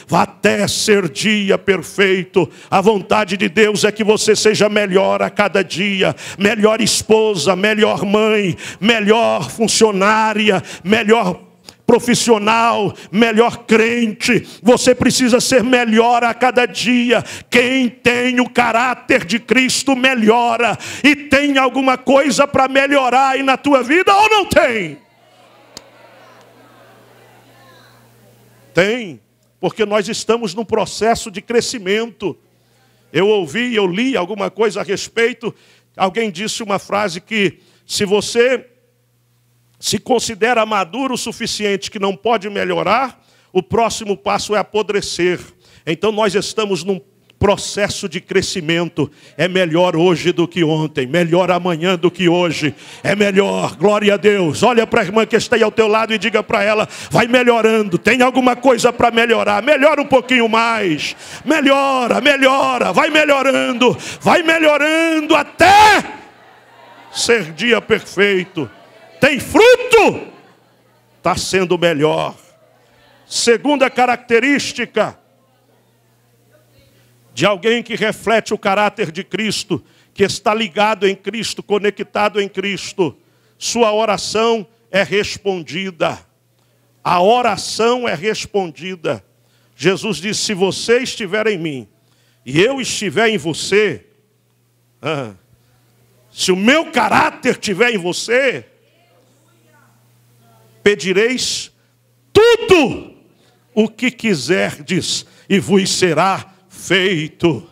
vai até ser dia perfeito. A vontade de Deus é que você seja melhor a cada dia, melhor esposa, melhor mãe, melhor funcionária, melhor profissional, melhor crente. Você precisa ser melhor a cada dia. Quem tem o caráter de Cristo melhora. E tem alguma coisa para melhorar aí na tua vida ou não tem? Tem, porque nós estamos num processo de crescimento. Eu li alguma coisa a respeito. Alguém disse uma frase que se você se considera maduro o suficiente que não pode melhorar, o próximo passo é apodrecer. Então nós estamos num processo de crescimento. É melhor hoje do que ontem, melhor amanhã do que hoje. É melhor, glória a Deus. Olha para a irmã que está aí ao teu lado e diga para ela, vai melhorando, tem alguma coisa para melhorar, melhora um pouquinho mais, melhora, vai melhorando até ser dia perfeito. Tem fruto, está sendo melhor. Segunda característica, de alguém que reflete o caráter de Cristo, que está ligado em Cristo, conectado em Cristo, sua oração é respondida. A oração é respondida. Jesus disse, se você estiver em mim e eu estiver em você, se o meu caráter estiver em você, pedireis tudo o que quiserdes e vos será feito.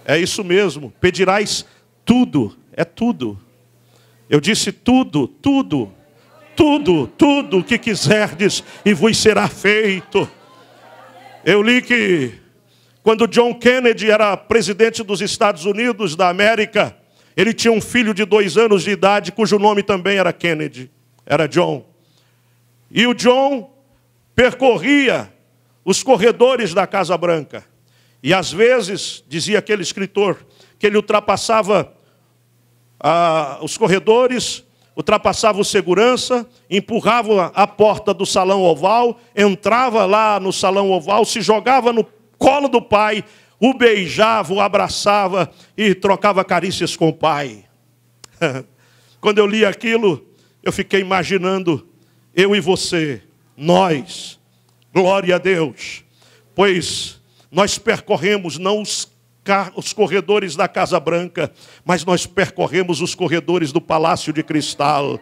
É isso mesmo, pedirás tudo, é tudo. Eu disse tudo, tudo, tudo, tudo o que quiserdes e vos será feito. Eu li que quando John Kennedy era presidente dos Estados Unidos da América, ele tinha um filho de 2 anos de idade, cujo nome também era Kennedy, era John. E o John percorria os corredores da Casa Branca. E às vezes, dizia aquele escritor, que ele ultrapassava os corredores, ultrapassava o segurança, empurrava a porta do salão oval, entrava lá no salão oval, se jogava no colo do pai, o beijava, o abraçava e trocava carícias com o pai. Quando eu li aquilo, eu fiquei imaginando eu e você, nós, glória a Deus, pois nós percorremos não os corredores da Casa Branca, mas nós percorremos os corredores do Palácio de Cristal.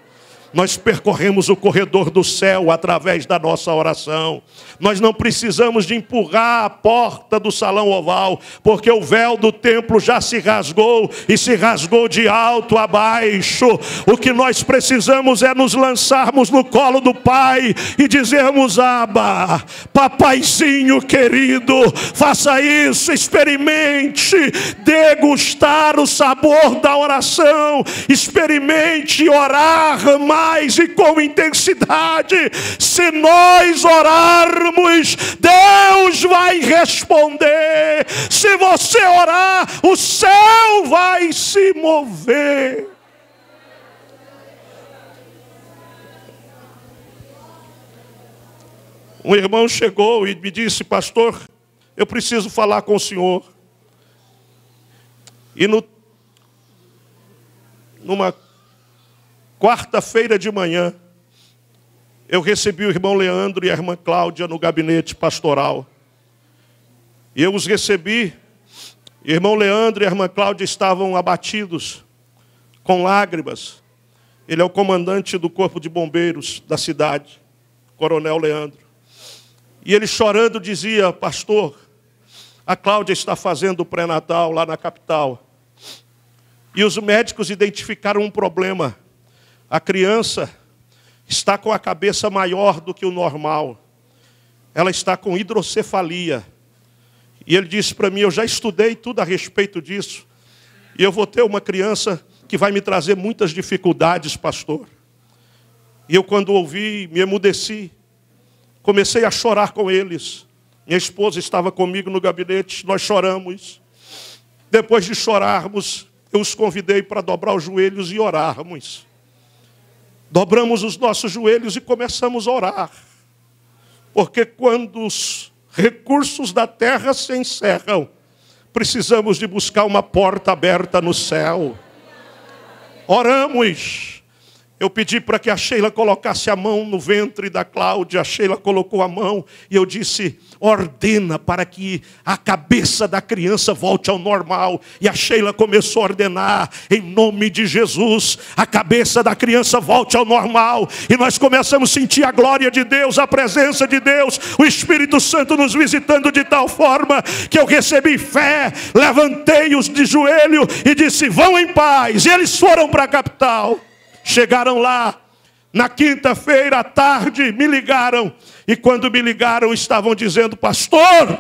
Nós percorremos o corredor do céu através da nossa oração. Nós não precisamos de empurrar a porta do salão oval, porque o véu do templo já se rasgou, e se rasgou de alto a baixo. O que nós precisamos é nos lançarmos no colo do Pai e dizermos, Abba, papaizinho querido, faça isso, experimente degustar o sabor da oração, experimente orar mais e com intensidade. Se nós orarmos, Deus vai responder. Se você orar, o céu vai se mover. Um irmão chegou e me disse, pastor, eu preciso falar com o senhor. E numa quarta-feira de manhã, eu recebi o irmão Leandro e a irmã Cláudia no gabinete pastoral. E eu os recebi. O irmão Leandro e a irmã Cláudia estavam abatidos, com lágrimas. Ele é o comandante do corpo de bombeiros da cidade, Coronel Leandro. E ele chorando dizia, pastor, a Cláudia está fazendo o pré-natal lá na capital. E os médicos identificaram um problema. A criança está com a cabeça maior do que o normal. Ela está com hidrocefalia. E ele disse para mim, eu já estudei tudo a respeito disso. E eu vou ter uma criança que vai me trazer muitas dificuldades, pastor. E eu, quando ouvi, me emudeci. Comecei a chorar com eles. Minha esposa estava comigo no gabinete, nós choramos. Depois de chorarmos, eu os convidei para dobrar os joelhos e orarmos. Dobramos os nossos joelhos e começamos a orar. Porque quando os recursos da terra se encerram, precisamos de buscar uma porta aberta no céu. Oramos. Eu pedi para que a Sheila colocasse a mão no ventre da Cláudia. A Sheila colocou a mão e eu disse, ordena para que a cabeça da criança volte ao normal. E a Sheila começou a ordenar, em nome de Jesus, a cabeça da criança volte ao normal. E nós começamos a sentir a glória de Deus, a presença de Deus, o Espírito Santo nos visitando de tal forma que eu recebi fé, levantei-os de joelho e disse, vão em paz. E eles foram para a capital. Chegaram lá, na quinta-feira à tarde, me ligaram. E quando me ligaram, estavam dizendo, pastor,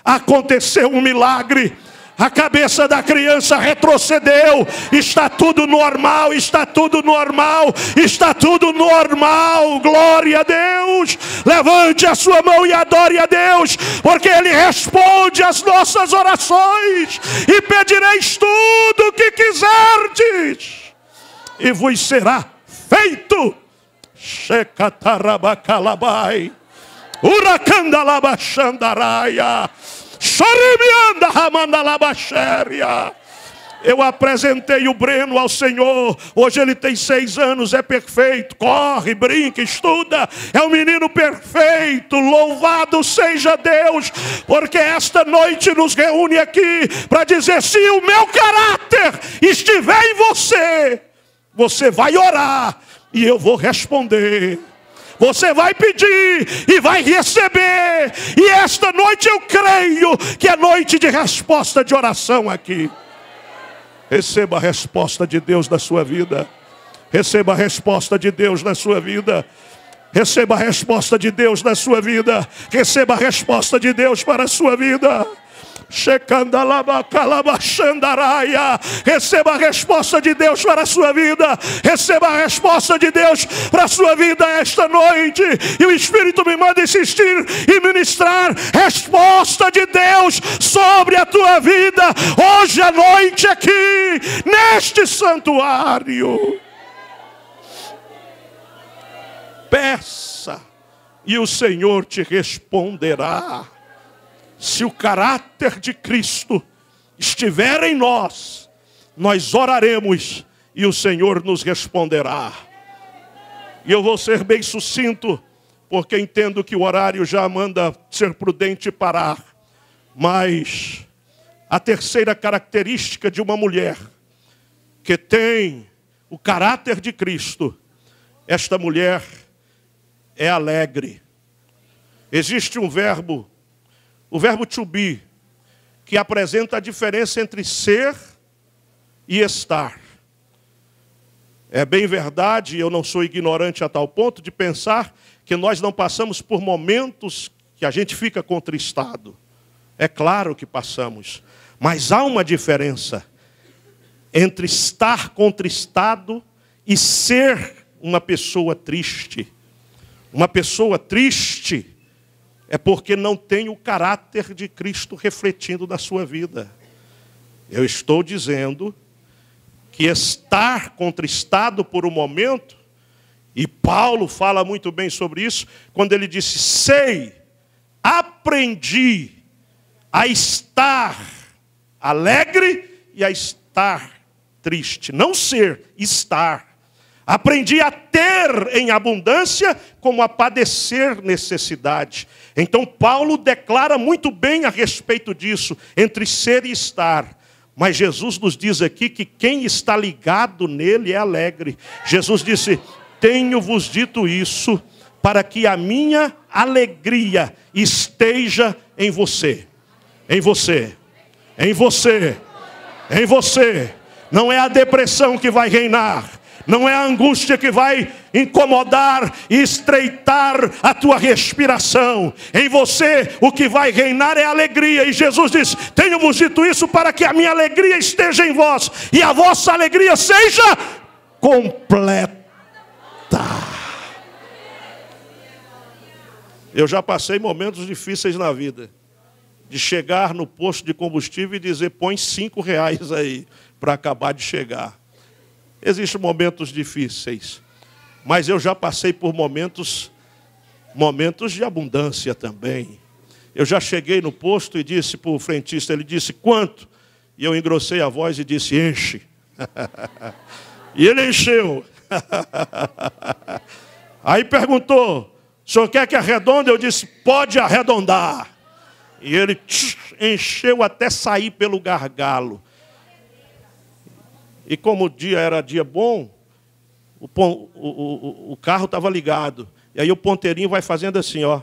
aconteceu um milagre. A cabeça da criança retrocedeu. Está tudo normal, está tudo normal, está tudo normal. Glória a Deus. Levante a sua mão e adore a Deus, porque Ele responde às nossas orações. E pedireis tudo o que quiserdes, e vos será feito. Shekatarabakalabai. Uracandalabachandaraia. Choribianda ramandalabaxéria. Eu apresentei o Breno ao Senhor. Hoje ele tem 6 anos, é perfeito. Corre, brinca, estuda. É um menino perfeito. Louvado seja Deus. Porque esta noite nos reúne aqui para dizer: se o meu caráter estiver em você, você vai orar e eu vou responder. Você vai pedir e vai receber. E esta noite eu creio que é noite de resposta de oração aqui. Receba a resposta de Deus na sua vida. Receba a resposta de Deus na sua vida. Receba a resposta de Deus na sua vida. Receba a resposta de Deus para a sua vida. Receba a resposta de Deus para a sua vida. Receba a resposta de Deus para a sua vida esta noite. E o Espírito me manda insistir e ministrar resposta de Deus sobre a tua vida hoje à noite aqui neste santuário. Peça e o Senhor te responderá. Se o caráter de Cristo estiver em nós, nós oraremos e o Senhor nos responderá. E eu vou ser bem sucinto, porque entendo que o horário já manda ser prudente parar. Mas a terceira característica de uma mulher que tem o caráter de Cristo, esta mulher é alegre. Existe um verbo, o verbo to be, que apresenta a diferença entre ser e estar. É bem verdade, eu não sou ignorante a tal ponto de pensar que nós não passamos por momentos que a gente fica contristado. É claro que passamos, mas há uma diferença entre estar contristado e ser uma pessoa triste. Uma pessoa triste é porque não tem o caráter de Cristo refletindo na sua vida. Eu estou dizendo que estar contristado por um momento, e Paulo fala muito bem sobre isso, quando ele disse: aprendi a estar alegre e a estar triste. Não ser, estar. Aprendi a ter em abundância como a padecer necessidade. Então Paulo declara muito bem a respeito disso, entre ser e estar. Mas Jesus nos diz aqui que quem está ligado nele é alegre. Jesus disse: tenho-vos dito isso, para que a minha alegria esteja em você. Em você. Em você. Em você. Não é a depressão que vai reinar. Não é a angústia que vai incomodar e estreitar a tua respiração. Em você o que vai reinar é a alegria. E Jesus diz: tenho-vos dito isso para que a minha alegria esteja em vós e a vossa alegria seja completa. Eu já passei momentos difíceis na vida, de chegar no posto de combustível e dizer: põe R$5 aí para acabar de chegar. Existem momentos difíceis, mas eu já passei por momentos de abundância também. Eu já cheguei no posto e disse para o frentista, ele disse: quanto? E eu engrossei a voz e disse: enche. E ele encheu. Aí perguntou: o senhor quer que arredonde? Eu disse: pode arredondar. E ele encheu até sair pelo gargalo. E como o dia era dia bom, o carro estava ligado. E aí o ponteirinho vai fazendo assim, ó.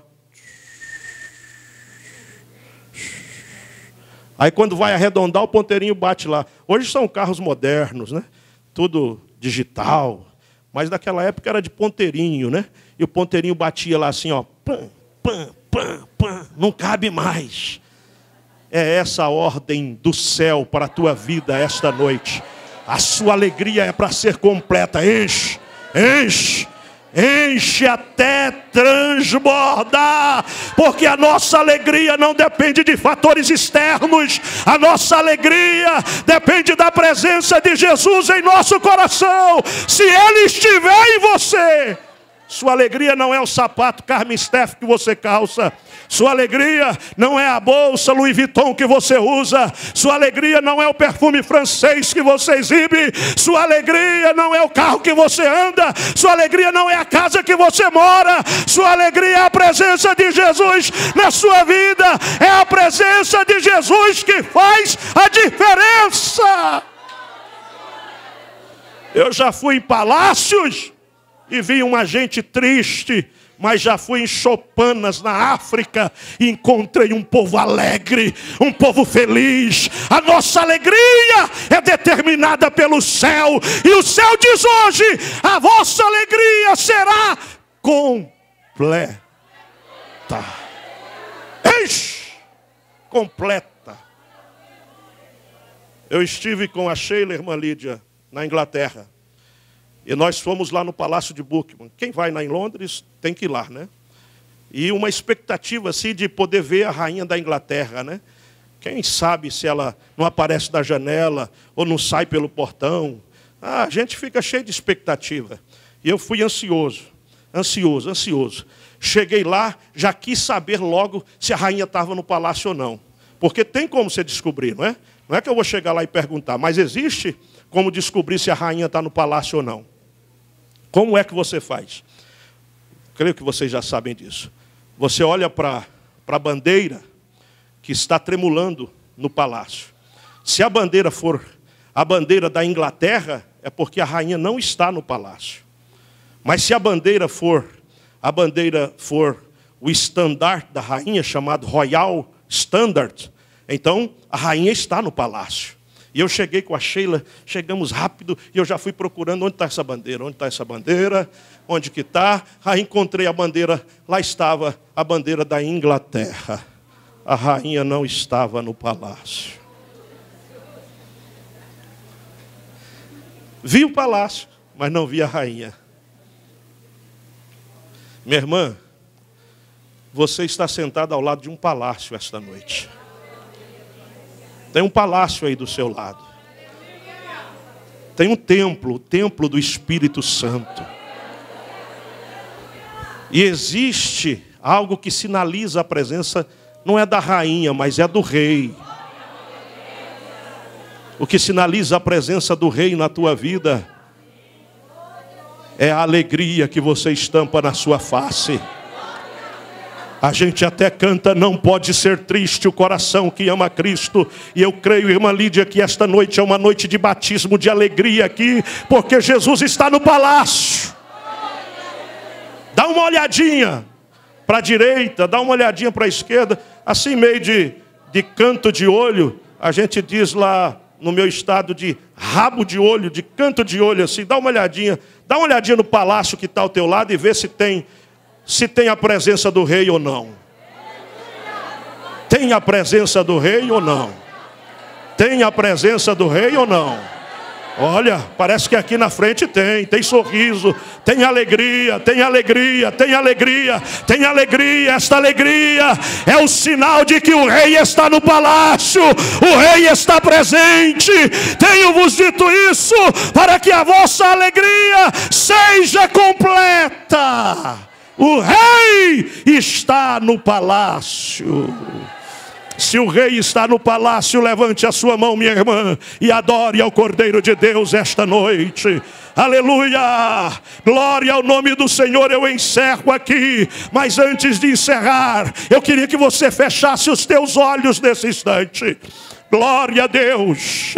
Aí quando vai arredondar, o ponteirinho bate lá. Hoje são carros modernos, né? Tudo digital. Mas naquela época era de ponteirinho, né? E o ponteirinho batia lá assim, ó. Pam, pam, pam, pam. Não cabe mais. É essa a ordem do céu para a tua vida esta noite. A sua alegria é para ser completa. Enche, enche, enche até transbordar. Porque a nossa alegria não depende de fatores externos. A nossa alegria depende da presença de Jesus em nosso coração. Se Ele estiver em você, Sua alegria não é o sapato Carmen Steff que você calça. Sua alegria não é a bolsa Louis Vuitton que você usa. Sua alegria não é o perfume francês que você exibe. Sua alegria não é o carro que você anda. Sua alegria não é a casa que você mora. Sua alegria é a presença de Jesus na sua vida. É a presença de Jesus que faz a diferença. Eu já fui em palácios e vi uma gente triste, mas já fui em choupanas na África e encontrei um povo alegre, um povo feliz. A nossa alegria é determinada pelo céu. E o céu diz hoje, a vossa alegria será completa. Completa. Eu estive com a Sheila, irmã Lídia, na Inglaterra. E nós fomos lá no Palácio de Buckingham. Quem vai lá em Londres tem que ir lá, né? E uma expectativa assim de poder ver a rainha da Inglaterra, né? Quem sabe se ela não aparece da janela ou não sai pelo portão. A gente fica cheio de expectativa. E eu fui ansioso. Cheguei lá, já quis saber logo se a rainha estava no palácio ou não. Porque tem como você descobrir, não é? Não é que eu vou chegar lá e perguntar, mas existe como descobrir se a rainha está no palácio ou não. Como é que você faz? Creio que vocês já sabem disso. Você olha para a bandeira que está tremulando no palácio. Se a bandeira for a bandeira da Inglaterra, é porque a rainha não está no palácio. Mas se a bandeira for o estandarte da rainha, chamado Royal Standard, então a rainha está no palácio. E eu cheguei com a Sheila, chegamos rápido, e eu já fui procurando onde está essa bandeira, onde que está. Aí encontrei a bandeira, lá estava a bandeira da Inglaterra. A rainha não estava no palácio. Vi o palácio, mas não vi a rainha. Minha irmã, você está sentada ao lado de um palácio esta noite. Tem um palácio aí do seu lado. Tem um templo, o templo do Espírito Santo. E existe algo que sinaliza a presença, não é da rainha, mas é do rei. O que sinaliza a presença do rei na tua vida é a alegria que você estampa na sua face. A gente até canta, não pode ser triste o coração que ama Cristo. E eu creio, irmã Lídia, que esta noite é uma noite de batismo, de alegria aqui, porque Jesus está no palácio. Dá uma olhadinha para a direita, dá uma olhadinha para a esquerda, assim meio de canto de olho. A gente diz lá no meu estado de rabo de olho, de canto de olho assim. Dá uma olhadinha no palácio que está ao teu lado e vê se tem a presença do rei ou não. Tem a presença do rei ou não? Tem a presença do rei ou não? Olha, parece que aqui na frente tem sorriso, tem alegria. Esta alegria é o sinal de que o rei está no palácio, o rei está presente. Tenho-vos dito isso para que a vossa alegria seja completa. O rei está no palácio. Se o rei está no palácio, levante a sua mão, minha irmã, e adore ao Cordeiro de Deus esta noite. Aleluia! Glória ao nome do Senhor. Eu encerro aqui, mas antes de encerrar, eu queria que você fechasse os teus olhos nesse instante. Glória a Deus,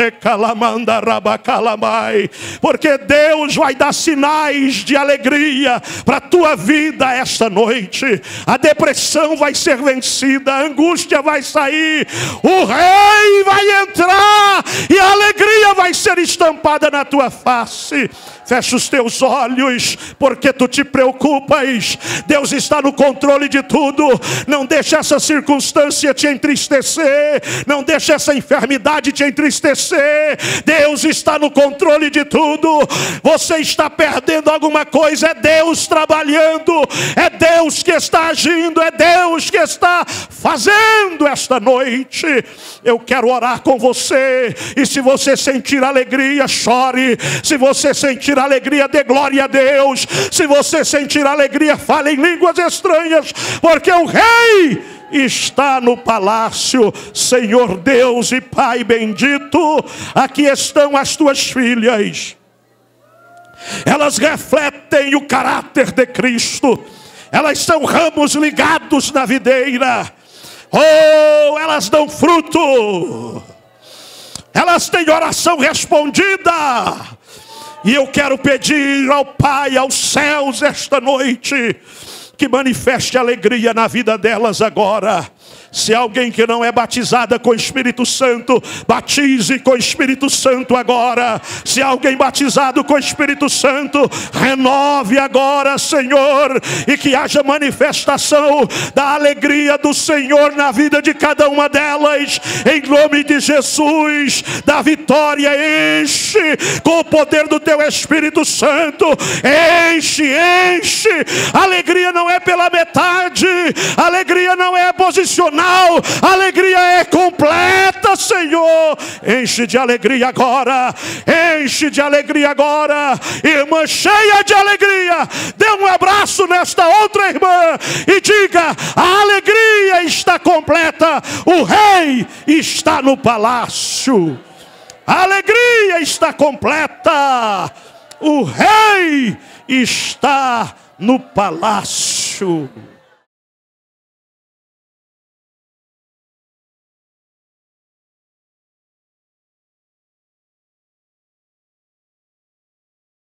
porque Deus vai dar sinais de alegria para a tua vida esta noite. A depressão vai ser vencida, a angústia vai sair, o rei vai entrar e a alegria vai ser estampada na tua face. Fecha os teus olhos, porque tu te preocupas. Deus está no controle de tudo. Não deixa essa circunstância te entristecer. Não deixa essa enfermidade te entristecer. Deus está no controle de tudo. Você está perdendo alguma coisa, é Deus trabalhando. É Deus que está agindo. É Deus que está fazendo. ouvindo esta noite, eu quero orar com você. E se você sentir alegria, chore. Se você sentir alegria, dê glória a Deus. Se você sentir alegria, fale em línguas estranhas, porque o Rei está no palácio. Senhor Deus e Pai bendito, aqui estão as tuas filhas. Elas refletem o caráter de Cristo. Elas são ramos ligados na videira. Oh, elas dão fruto. Elas têm oração respondida. E eu quero pedir ao Pai, aos céus, esta noite, que manifeste alegria na vida delas agora. Se alguém que não é batizada com o Espírito Santo, batize com o Espírito Santo agora. Se alguém batizado com o Espírito Santo, renove agora, Senhor. E que haja manifestação da alegria do Senhor na vida de cada uma delas. Em nome de Jesus, da vitória, enche com o poder do Teu Espírito Santo. Enche, enche. Alegria não é pela metade. Alegria não é posicional. A alegria é completa, Senhor. Enche de alegria agora. Enche de alegria agora. Irmã cheia de alegria, dê um abraço nesta outra irmã e diga: a alegria está completa. O Rei está no palácio. A alegria está completa. O Rei está no palácio.